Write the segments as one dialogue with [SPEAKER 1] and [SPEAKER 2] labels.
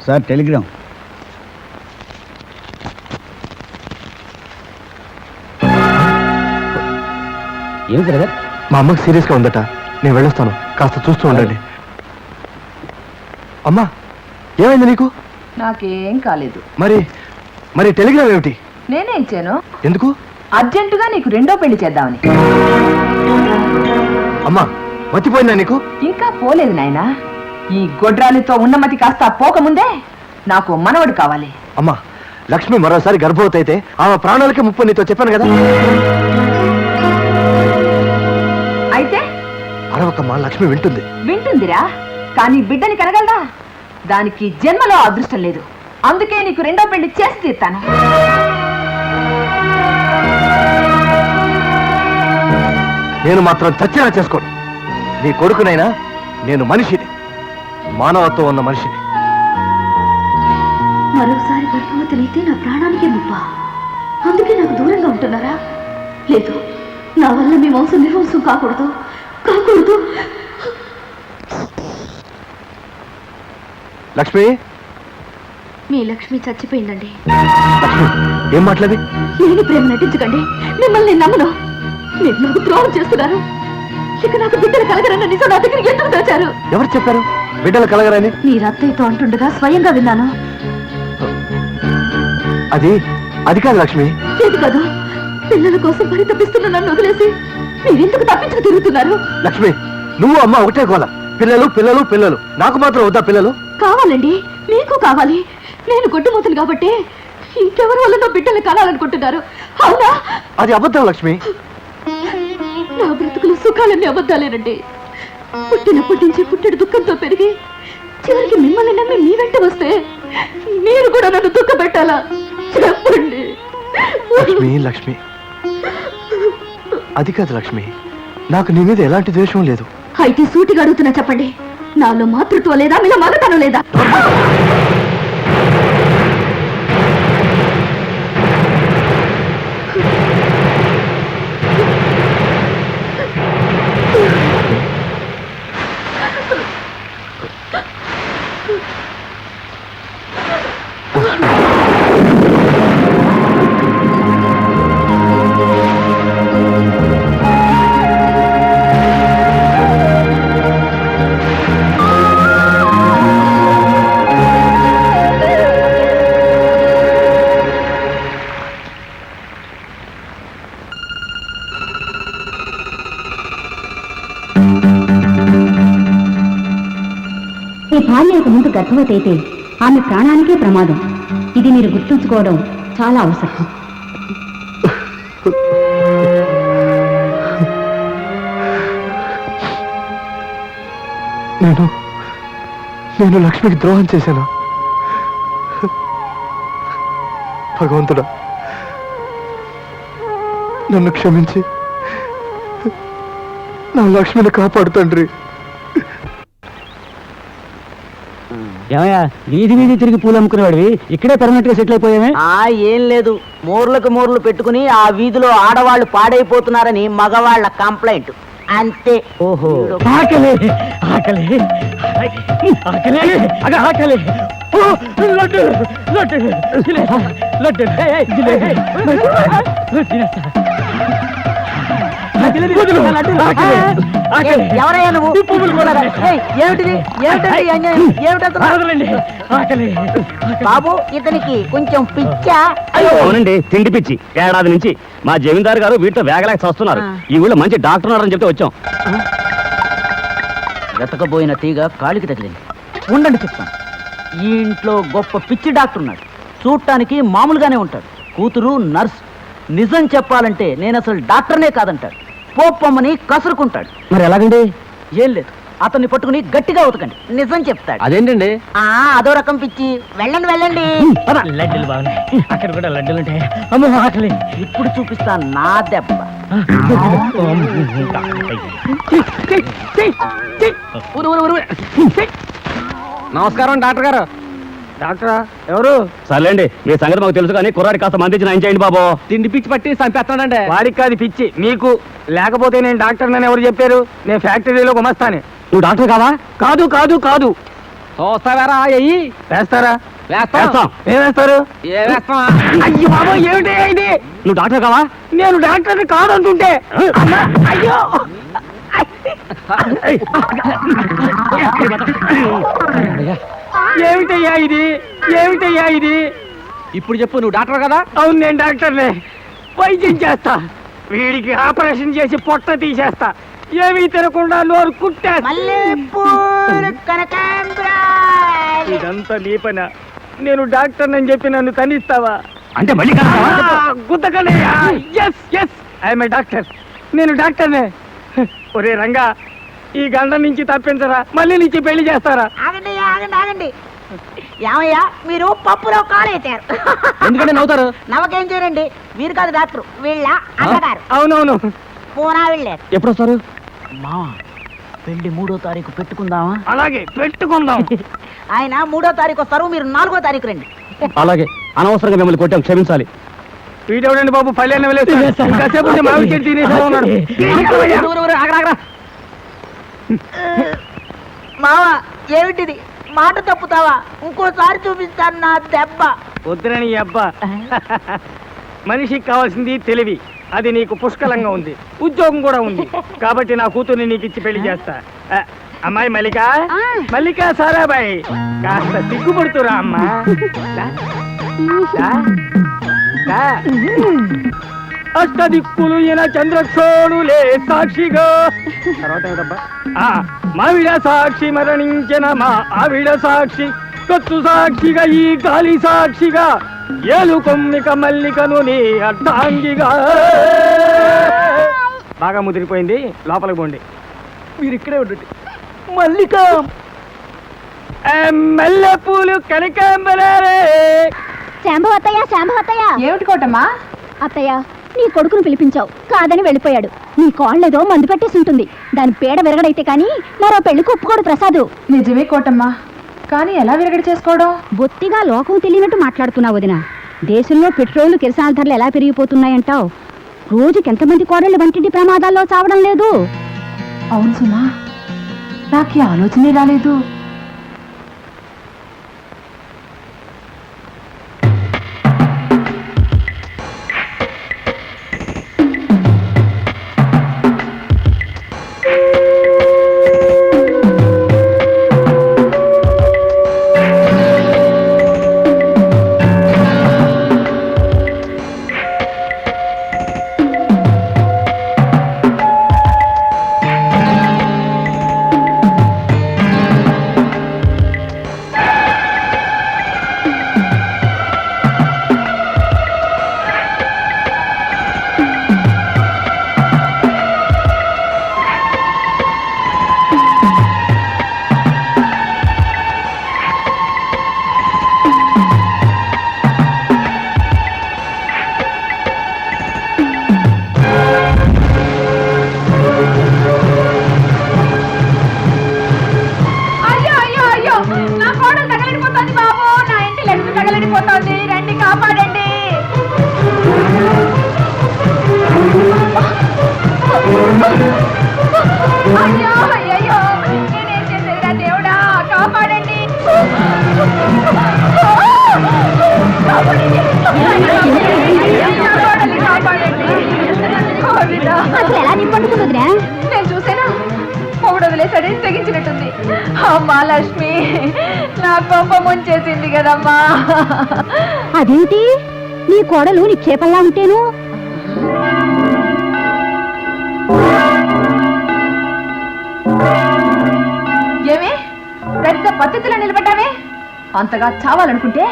[SPEAKER 1] Sir Telegram.
[SPEAKER 2] ఏమి brother?
[SPEAKER 3] మా అమ్మకి సీరియస్గా ఉందట, నేను వెళ్ళొస్తాను, కాస్త చూస్తూ ఉండండి. అమ్మా ఏమైంది నీకు?
[SPEAKER 4] నాకేం కాలేదు.
[SPEAKER 3] మరి మరి టెలిగ్రామ్ ఏమిటి?
[SPEAKER 4] నేనే ఇచ్చాను.
[SPEAKER 3] ఎందుకు?
[SPEAKER 4] అర్జెంటుగా నీకు రెండో పెళ్లి చేద్దామని.
[SPEAKER 3] అమ్మా మతిపోయిందా నీకు?
[SPEAKER 4] ఇంకా పోలేదు నాయనా. ఈ గొడ్రాలితో ఉన్నమతి కాస్త పోకముందే నాకు మనవడు కావాలి.
[SPEAKER 3] అమ్మా లక్ష్మి మరోసారి గర్భవతి అయితే ఆమె ప్రాణాలకే ముప్పు, నీతో చెప్పాను కదా.
[SPEAKER 4] అయితే
[SPEAKER 3] అరవకమ్మా, లక్ష్మి వింటుంది.
[SPEAKER 4] వింటుందిరా, కానీ బిడ్డని కనగలదా? దానికి జన్మలో అదృష్టం లేదు. అందుకే నీకు రెండో పెళ్లి చేసి తీస్తాను.
[SPEAKER 3] నేను మాత్రం చచ్చినా చేసుకోను. నీ కొడుకునైనా నేను మనిషిని, మానవత్వం ఉన్న మనిషిని.
[SPEAKER 5] మరోసారి గర్భవతులైతే నా ప్రాణానికే ముప్ప. అందుకే నాకు దూరంగా ఉంటున్నారా? లేదు, నా వల్ల మీ వంశం నిర్వంశం కాకూడదు, కాకూడదు.
[SPEAKER 3] లక్ష్మి,
[SPEAKER 5] మీ లక్ష్మి చచ్చిపోయిందండి.
[SPEAKER 3] లక్ష్మి ఏం మాట్లాడి?
[SPEAKER 5] లేని ప్రేమ నటించకండి, మిమ్మల్ని నేను నమ్మను. మీరు నాకు ద్రోహం చేస్తున్నారు. ఇక నాకు బిడ్డలు కలగరన్న నిజం నా దగ్గరికి ఎందుకు దాచారు?
[SPEAKER 3] ఎవరు చెప్పారు బిడ్డలు కలగరని?
[SPEAKER 5] మీరు అత్తయ్యతో అంటుండగా స్వయంగా విన్నాను.
[SPEAKER 3] అది కాదు లక్ష్మి.
[SPEAKER 5] లేదు కాదు, పిల్లల కోసం పరితపిస్తున్న నన్ను వదిలేసి మీరెందుకు తప్పించుకు తిరుగుతున్నారు?
[SPEAKER 3] లక్ష్మి నువ్వు అమ్మ ఒకటే గోల, పిల్లలు పిల్లలు పిల్లలు. నాకు మాత్రం వద్దా పిల్లలు?
[SPEAKER 5] కావాలండి, మీకు కావాలి. నేను కొట్టుమూతులు కాబట్టి ఇంకెవరి వల్ల నా బిడ్డలు కనాలనుకుంటున్నారు, అవునా?
[SPEAKER 3] అది అబద్ధం లక్ష్మి.
[SPEAKER 5] నా బ్రతుకుల సుఖాలన్నీ అబద్ధాలేనండి. పుట్టినప్పటి నుంచి పుట్టెడు దుఃఖంతో పెరిగి చివరికి మిమ్మల్ని నమ్మి మీ వెంట వస్తే మీరు కూడా నన్ను దుఃఖపెట్టాలా? చెప్పండి.
[SPEAKER 3] లక్ష్మి లక్ష్మి అది కాదు లక్ష్మి, నాకు నీ మీద ఎలాంటి ద్వేషం లేదు.
[SPEAKER 5] అయితే సూటిగా అడుగుతున్నా, చెప్పండి. నాలో మాతృత్వం లేదా, మీలో మగతనం లేదా? ఈ భార్యకు ముందు గర్భవతి అయితే ఆమె ప్రాణానికే ప్రమాదం. ఇది మీరు గుర్తుంచుకోవడం చాలా అవసరం.
[SPEAKER 3] నేను లక్ష్మికి ద్రోహం చేశానా? భగవంతుడా నన్ను క్షమించి నా లక్ష్మిని కాపాడు తండ్రి.
[SPEAKER 2] ఏమయ్యా, వీధి వీధి తిరిగి పూలు అమ్ముకునేవాడివి ఇక్కడే పర్మనెంట్ గా సెటిల్ అయిపోయామే?
[SPEAKER 6] ఏం లేదు, మూర్లకు మూర్లు పెట్టుకుని ఆ వీధిలో ఆడవాళ్ళు పాడైపోతున్నారని మగవాళ్ళ కంప్లైంట్ అంతే.
[SPEAKER 2] ఓహో, ఆకలి ఆకలి ఆకలి ఆకలి. లడ్డు లడ్డు లడ్డు
[SPEAKER 6] ఎవరయ్యా నువ్వు? ఏమిటిది? బాబు ఇతనికి కొంచెం పిచ్చా?
[SPEAKER 2] అవునండి, తిండి పిచ్చి. ఏడాది నుంచి మా జమీందారు గారు వీటితో వేగలేక వస్తున్నారు. ఈ ఊళ్ళో మంచి డాక్టర్ ఉన్నారని చెప్తే వచ్చాం.
[SPEAKER 6] వెతకబోయిన తీగ కాలికి తగిలింది. ఉండండి చెప్తాను. ఈ ఇంట్లో గొప్ప పిచ్చి డాక్టర్ ఉన్నాడు. చూడటానికి మామూలుగానే ఉంటాడు. కూతురు నర్స్. నిజం చెప్పాలంటే నేను అసలు డాక్టర్నే కాదంటాడు. పోప్పమ్మని కసురుకుంటాడు.
[SPEAKER 2] మరి ఎలాగండి?
[SPEAKER 6] ఏం లేదు, అతన్ని పట్టుకుని గట్టిగా ఉతకండి, నిజం చెప్తాడు.
[SPEAKER 2] అదేంటండి?
[SPEAKER 6] అదో రకం పిచ్చి. వెళ్ళండి వెళ్ళండి.
[SPEAKER 2] లడ్డూలు బాగున్నాయి, అక్కడ కూడా లడ్డూలు ఉంటాయి. అమ్మో ఆకలి.
[SPEAKER 6] ఇప్పుడు చూపిస్తా నా దెబ్బ.
[SPEAKER 2] నమస్కారం డాక్టర్ గారు. డాక్టరా ఎవరు? సర్లేండి, మీ సంగతి మాకు తెలుసు కానీ కుర్రాడి కాస్త మందించి నయం చేయండి బాబు. తిండి పిచ్చి పట్టి చంపేస్తానండి. వాడికి కాదు పిచ్చి, మీకు. లేకపోతే నేను డాక్టర్ నన్ను ఎవరు చెప్పారు? నేను ఫ్యాక్టరీలో గుమస్తాను. నువ్వు డాక్టర్ కావా? కాదు కాదు కాదు, చూస్తావారా అయ్యి
[SPEAKER 3] వేస్తారా?
[SPEAKER 2] వేస్తాం
[SPEAKER 3] ఏం వేస్తారు?
[SPEAKER 2] వేస్తాం.
[SPEAKER 3] అయ్యో బాబా, ఏమిటి ఇది?
[SPEAKER 2] నువ్వు డాక్టర్ కావా?
[SPEAKER 3] నేను డాక్టర్ని కాదంటుంటే. అమ్మా, అయ్యో. ఏమిటయ్యా ఇది? ఏమిటయ్యా ఇది?
[SPEAKER 2] ఇప్పుడు చెప్పు, నువ్వు డాక్టర్ కదా?
[SPEAKER 3] అవును, నేను డాక్టర్నే. వైద్యం చేస్తా. వీడికి ఆపరేషన్ చేసి పొట్ట తీసేస్తా. ఏమీ తినకుండా నోరు కుట్టేస్తా. ఇదంతా నీ పనా? నేను డాక్టర్ అని చెప్పి నన్ను తనిస్తావా?
[SPEAKER 2] అంటే మళ్ళీ
[SPEAKER 3] గుద్దకనయ్యా. Yes yes, I'm a doctor. నేను డాక్టర్నే. ఒరే రంగా, ఈ గండం నుంచి తప్పించరా, మళ్ళీ నుంచి పెళ్లి చేస్తారా?
[SPEAKER 1] ఆగండి ఆగండి ఆగండి. ఏమయ్యా, మీరు పప్పులో కాలు పెట్టారు.
[SPEAKER 2] ఎందుకంటే నవ్వుతారు?
[SPEAKER 1] నవ్వకేం చేయరండి, మీరు కాదు డాక్టర్, వీళ్ళ అన్నగారు.
[SPEAKER 3] అవునవును.
[SPEAKER 1] పూనా వెళ్ళారు.
[SPEAKER 2] ఎప్పుడు వస్తారు?
[SPEAKER 6] మామ పెళ్లి 3వ తారీఖు పెట్టుకుందామా?
[SPEAKER 3] అలాగే పెట్టుకుందాం.
[SPEAKER 1] ఆయన 3వ తారీఖు వస్తారు, మీరు 4వ తారీఖు రండి.
[SPEAKER 2] అలాగే. అనవసరంగా మిమ్మల్ని కొట్టాం, క్షమించాలి.
[SPEAKER 3] వీడెవడండి బాబు, పల్లెన్న కాసేపు ఉంటే మామిడి చెట్టు తినేసా ఉన్నాడు.
[SPEAKER 2] ఆగరా.
[SPEAKER 1] మావ, ఏమిటిది? మాట తప్పుతావా? ఇంకోసారి చూపిస్తాను నా దెబ్బ.
[SPEAKER 3] వద్దురని అబ్బా. మనిషికి కావాల్సింది తెలివి, అది నీకు పుష్కలంగా ఉంది. ఉద్యోగం కూడా ఉంది, కాబట్టి నా కూతుర్ని నీకు ఇచ్చి పెళ్లి చేస్తా. అమ్మాయి మల్లిక, మల్లిక సారాబాయ్, కాస్త సిగ్గుపడుతురా అమ్మా. అష్టదిక్కులు ఈయన చంద్రక్షోణులే సాక్షిగా. తర్వాత ఏమిటబ్బా? మావిడ సాక్షి మరణించిన మా ఆవిడ సాక్షి, కత్తు సాక్షిగా ఈ గాలి సాక్షిగా, ఏలు కొమ్మిక మల్లికను నీ అర్థాంగిగా. బాగా ముదిరిపోయింది, లోపలికి పోండి. మీరు ఇక్కడే ఉండండి. మల్లిక మల్లె పూలు కనకాంబరారే.
[SPEAKER 5] శాంభవ అత్తయ్య, శాంభవ అత్తయ్య.
[SPEAKER 4] ఏమిటి కోటమ్మా?
[SPEAKER 5] అత్తయ్య, నీ కొడుకును పిలిపించావు, కాదని వెళ్ళిపోయాడు. నీ కోళ్ళేదో మందు పెట్టేసి ఉంటుంది. దాని పేడ విరగడైతే కానీ మరో పెళ్లికి ఒప్పుకోడు ప్రసాదు.
[SPEAKER 4] నిజమే కోటమ్మా, కానీ ఎలా విరగడి చేసుకోవడం?
[SPEAKER 5] బొత్తిగా లోకం తెలియనట్టు మాట్లాడుతున్నావు వదిన. దేశంలో పెట్రోల్ కిరసాల ధరలు ఎలా పెరిగిపోతున్నాయంటావు? రోజుకి ఎంతమంది కోడళ్ళు వంటింటి ప్రమాదాల్లో చావడం లేదు?
[SPEAKER 4] అవును సుమా, నాకు ఈ ఆలోచనే రాలేదు. రండి, కాపాడండి. అయ్యో అయ్యో, నేనేం చేసేదిరా దేవుడా, కాపాడండి.
[SPEAKER 5] ఎలా నింపడుతుంది?
[SPEAKER 4] నేను చూసానా, మొగుడు వదిలేసరి తెగించినట్టుంది. అమ్మా లక్ష్మి, నా కొంప ముంచేసింది కదమ్మా.
[SPEAKER 5] అదేంటి, నీ కోడలు నిక్షేపంలా ఉంటేను?
[SPEAKER 4] ఏమే పెద్ద పద్ధతిలో నిలబడ్డావే? అంతగా చావాలనుకుంటే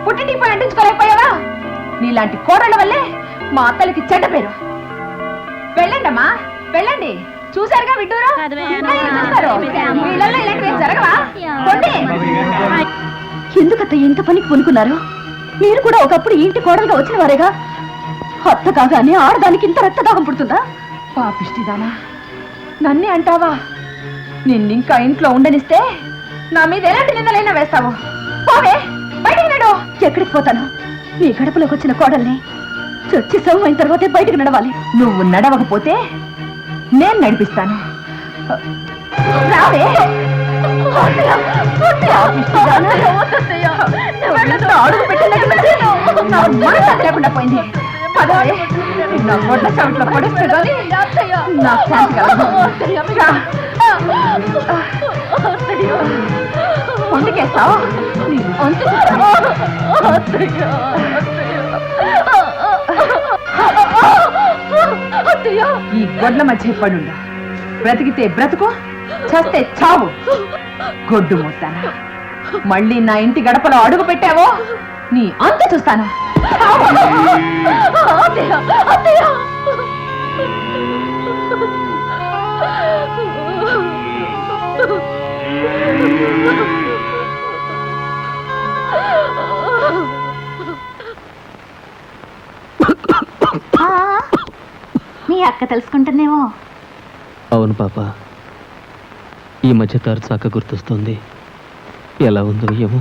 [SPEAKER 4] పుట్టింటికి పోయి అంటించుకోలేకపోయావా? నీలాంటి కోడళ్ళ వల్లే మా అత్తలకి చెడ్డ పేరు. వెళ్ళండి అమ్మా, వెళ్ళండి. చూసారుగా విడ్డూరు, జరగవా?
[SPEAKER 5] ఎందుకత్త ఇంత పనికి కొనుక్కున్నారు? మీరు కూడా ఒకప్పుడు ఇంటి కోడలుగా వచ్చిన వారేగా. అత్త కాగానే ఆడదానికి ఇంత రక్తదాహం పుడుతుందా?
[SPEAKER 4] పాపిష్టిదానా, నన్నే అంటావా? నిన్నింకా ఇంట్లో ఉండనిస్తే నా మీద ఎలాంటి నిందలైనా వేస్తావు. పోవే, బయటికి నడు.
[SPEAKER 5] ఎక్కడికి పోతాను? నీ గడపలోకి వచ్చిన కోడల్ని చచ్చి సౌ అయిన తర్వాతే బయటకు నడవాలి.
[SPEAKER 4] నువ్వు నడవకపోతే నేను నడిపిస్తాను. రావే. అడుగు పెట్టినట్టు నా మనసు లేకుండా పోయింది. పదవే, నా గొడ్ల చవిట్లో పడిస్తే కానీ నా శాంతి కలగదు. వంటకేస్తావు ఈ గొడ్ల మధ్య పడుండ. బ్రతికితే బ్రతుకు, చస్తే చావు. గొడ్డు ముట్టానా మళ్ళీ నా ఇంటి గడపలో అడుగు పెట్టావో నీ అంత చూస్తాను.
[SPEAKER 5] మీ అక్క తెలుసుకుంటుందేమో.
[SPEAKER 2] అవును పాప, ఈ మధ్య తరచు అక్క గుర్తొస్తుంది. ఎలా ఉందో ఏమో.